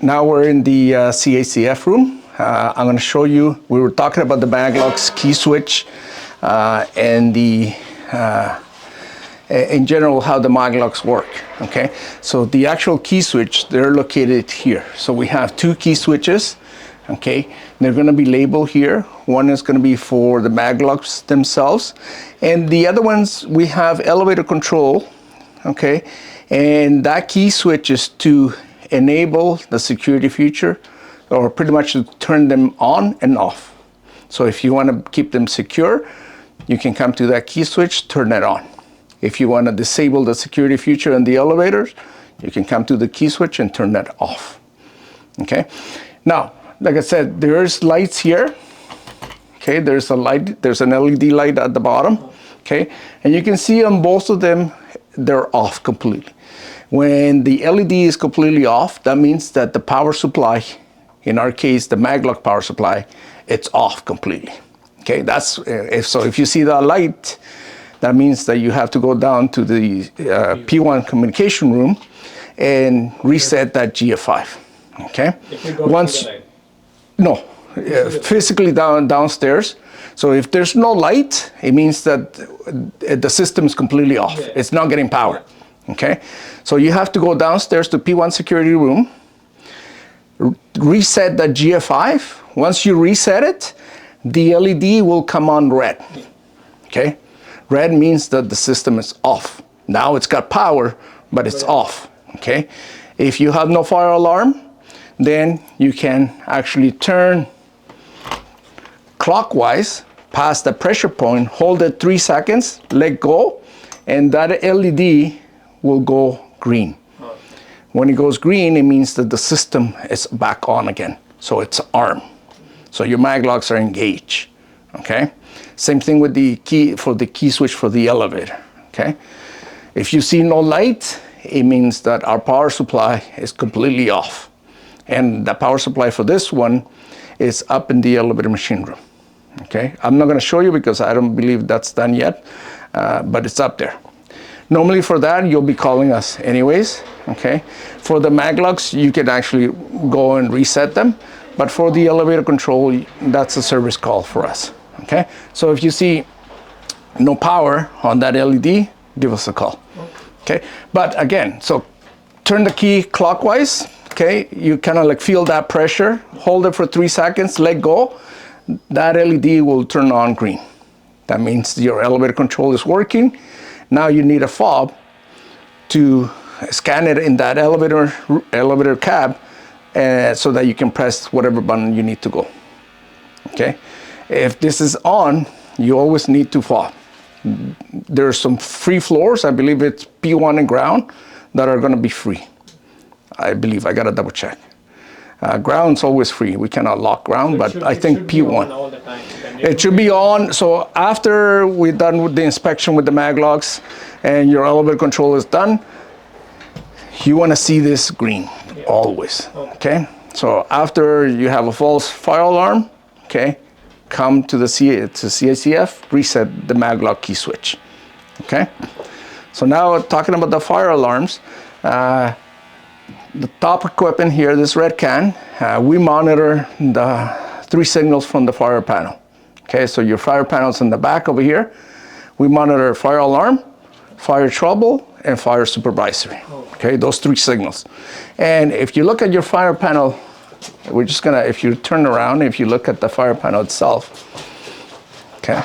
Now we're in the CACF room. I'm going to show you, we were talking about the Maglocks key switch and the in general how the Maglocks work. Okay, so the actual key switch, they're located here. So we have two key switches. Okay, they're going to be labeled here. One is going to be for the Maglocks themselves, and the other ones we have elevator control. Okay, and that key switch is to enable the security feature, or pretty much to turn them on and off. So if you want to keep them secure, you can come to that key switch, turn it on. If you want to disable the security feature in the elevators, you can come to the key switch and turn that off. Okay, now like I said, there's lights here. Okay, there's a light, there's an LED light at the bottom. Okay, and you can see on both of them, they're off completely. When the LED is completely off, that means that the power supply, in our case, the Maglock power supply, it's off completely. Okay, that's if you see that light, that means that you have to go down to the P1 communication room and reset that GF5. Okay, once. No, physically downstairs. So if there's no light, it means that the system is completely off. It's not getting power. Okay, so you have to go downstairs to P1 security room, reset that GF5. Once you reset it, the LED will come on red. Okay, red means that the system is off. Now it's got power, but it's off. Okay, if you have no fire alarm, then you can actually turn clockwise past the pressure point, hold it 3 seconds, let go, and that LED will go green. When it goes green, it means that the system is back on again. So it's armed. So your Maglocks are engaged. Okay? Same thing with the key for the key switch for the elevator. Okay? If you see no light, it means that our power supply is completely off. And the power supply for this one is up in the elevator machine room. Okay, I'm not going to show you because I don't believe that's done yet, but it's up there. Normally for that, you'll be calling us anyways. Okay, for the Maglocks, you can actually go and reset them, but for the elevator control, that's a service call for us. Okay, so if you see no power on that LED, give us a call. Okay, but again, so turn the key clockwise. Okay, you kind of like feel that pressure, hold it for 3 seconds, let go, that LED will turn on green. That means your elevator control is working. Now you need a fob to scan it in that elevator cab so that you can press whatever button you need to go. Okay, if this is on, you always need to fob. There are some free floors, I believe it's P1 and ground, that are going to be free. I believe, I gotta double check. Ground's always free. We cannot lock ground, but I think P1. It should be on. So after we're done with the inspection with the Maglocks and your elevator control is done, you want to see this green always. Okay. So after you have a false fire alarm, okay, come to the CACF, reset the Maglock key switch. Okay. So now talking about the fire alarms. The top equipment here, this red can, we monitor the 3 signals from the fire panel. Okay, so your fire panel's in the back over here. We monitor fire alarm, fire trouble, and fire supervisory. Okay, those 3 signals. And if you look at your fire panel, we're just gonna, if you turn around, if you look at the fire panel itself, okay,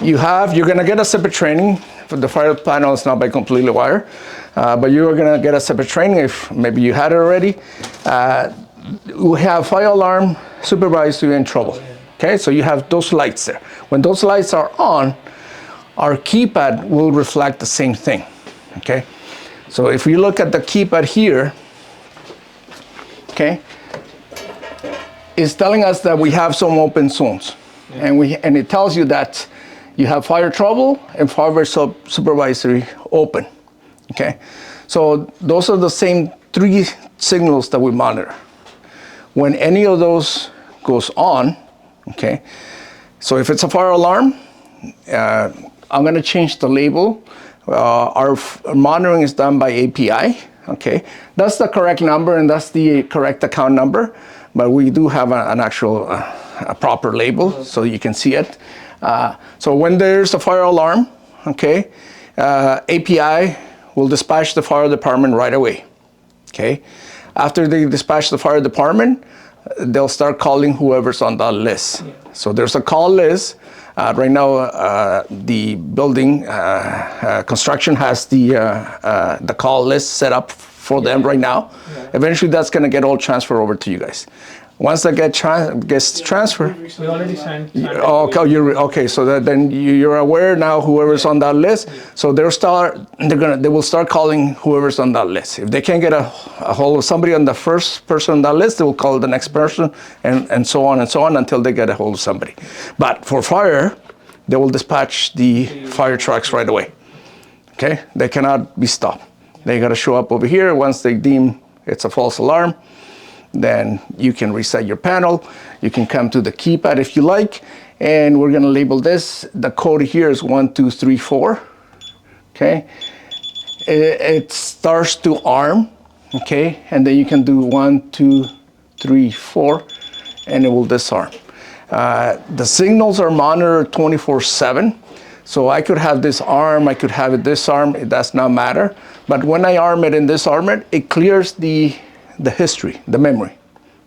you're gonna get a separate training. The fire panel is not by completely wire, but you're gonna get a separate training if maybe you had it already. We have fire alarm, supervisory, and trouble. Okay, so you have those lights there. When those lights are on, our keypad will reflect the same thing. Okay, so if you look at the keypad here, okay, it's telling us that we have some open zones, and it tells you that you have fire trouble and fire supervisory open. Okay, so those are the same 3 signals that we monitor. When any of those goes on, okay, so if it's a fire alarm, I'm going to change the label. Our monitoring is done by API. Okay, that's the correct number and that's the correct account number, but we do have an actual a proper label so you can see it. So when there's a fire alarm, okay, API will dispatch the fire department right away. Okay, after they dispatch the fire department, they'll start calling whoever's on that list. So there's a call list. Right now, the building construction has the call list set up for them right now. Eventually, that's going to get all transferred over to you guys. Once that gets transferred, We already signed. okay. So then you're aware now whoever's on that list. So they will start calling whoever's on that list. If they can't get a hold of somebody on the first person on that list, they will call the next person, and so on until they get a hold of somebody. But for fire, they will dispatch the fire trucks right away. Okay, they cannot be stopped. They got to show up over here. Once they deem it's a false alarm, then you can reset your panel. You can come to the keypad if you like, and we're gonna label this. The code here is 1234, okay? It starts to arm, okay? And then you can do 1, 2, 3, 4, and it will disarm. The signals are monitored 24/7. So I could have this arm, I could have it disarm, it does not matter. But when I arm it and disarm it, it clears the history, the memory,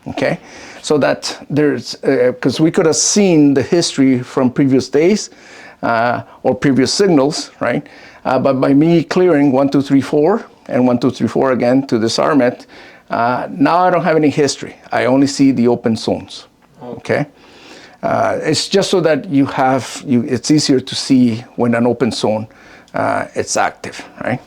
okay? So that there's, because we could have seen the history from previous days or previous signals, right? But by me clearing 1, 2, 3, 4 and 1, 2, 3, 4 again to disarm it, now I don't have any history. I only see the open zones, okay? It's just so that it's easier to see when an open zone it's active, right?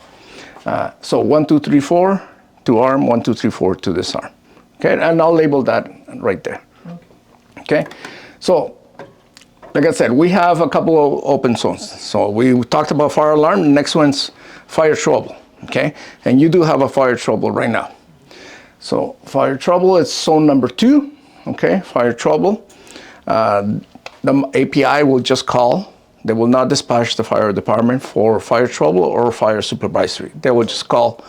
So 1, 2, 3, 4 to arm, 1, 2, 3, 4 to disarm. Okay, and I'll label that right there. Okay, so like I said, we have a couple of open zones. So we talked about fire alarm. The next one's fire trouble. Okay, and you do have a fire trouble right now. So fire trouble is zone number 2. Okay, fire trouble. The API will just call. They will not dispatch the fire department for fire trouble or fire supervisory. They will just call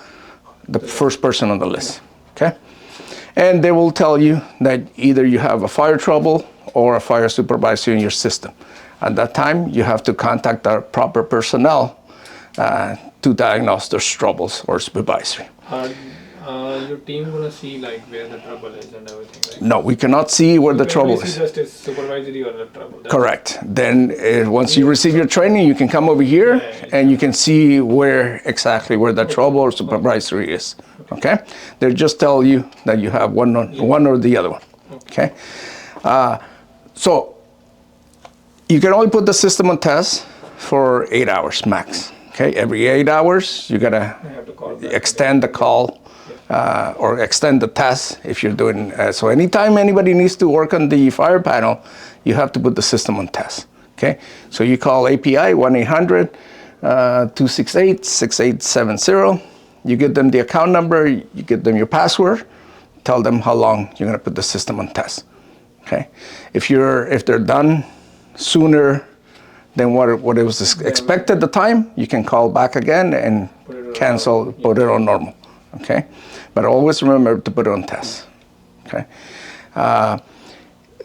the first person on the list, okay? And they will tell you that either you have a fire trouble or a fire supervisor in your system. At that time, you have to contact our proper personnel to diagnose those troubles or supervisory. Your team gonna see like where the trouble is and everything, right? No, we cannot see where the trouble is. Just is supervisory or the trouble. Correct. Then once you receive your training, you can come over here and you can see exactly where the trouble or supervisory is. Okay? They just tell you that you have one or the other one. Okay? So you can only put the system on test for 8 hours max. Okay? Every 8 hours, you gotta extend the call. Or extend the test if you're doing, so anytime anybody needs to work on the fire panel, you have to put the system on test, okay? So you call API 1-800-268-6870, you give them the account number, you give them your password, tell them how long you're gonna put the system on test, okay? If they're done sooner than what it was expected at the time, you can call back again and cancel, put it on normal. Okay, but always remember to put it on test. Okay,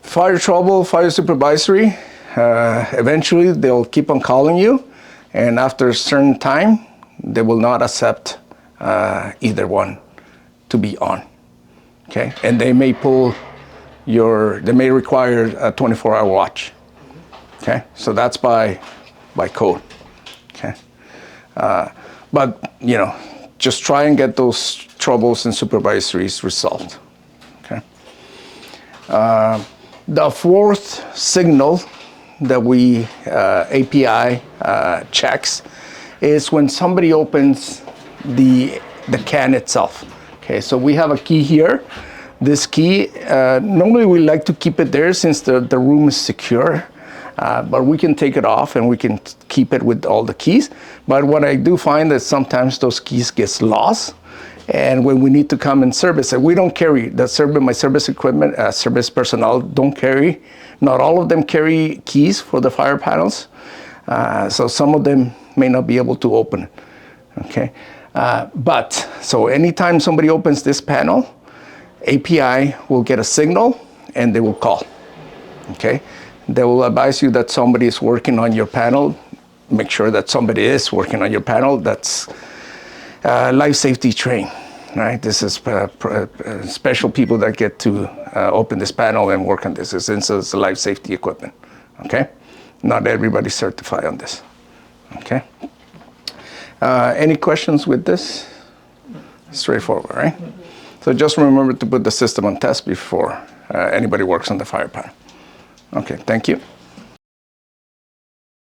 fire trouble, fire supervisory. Eventually, they'll keep on calling you, and after a certain time, they will not accept either one to be on. Okay, and they may they may require a 24-hour watch. Okay, so that's by code. Okay, but you know. Just try and get those troubles and supervisories resolved. Okay. The fourth signal that we API checks is when somebody opens the can itself. Okay, so we have a key here. This key, normally we like to keep it there since the room is secure. But we can take it off and we can keep it with all the keys. But what I do find is sometimes those keys get lost. And when we need to come and service it, we don't carry my service equipment, service personnel don't carry. Not all of them carry keys for the fire panels. So some of them may not be able to open it. Okay. So anytime somebody opens this panel, API will get a signal and they will call. Okay? They will advise you that somebody is working on your panel. Make sure that somebody is working on your panel that's life safety trained. Right? This is special people that get to open this panel and work on this. It's life safety equipment. Okay? Not everybody's certified on this. Okay? Any questions with this? Straightforward, right? So just remember to put the system on test before anybody works on the fire panel. Okay, thank you.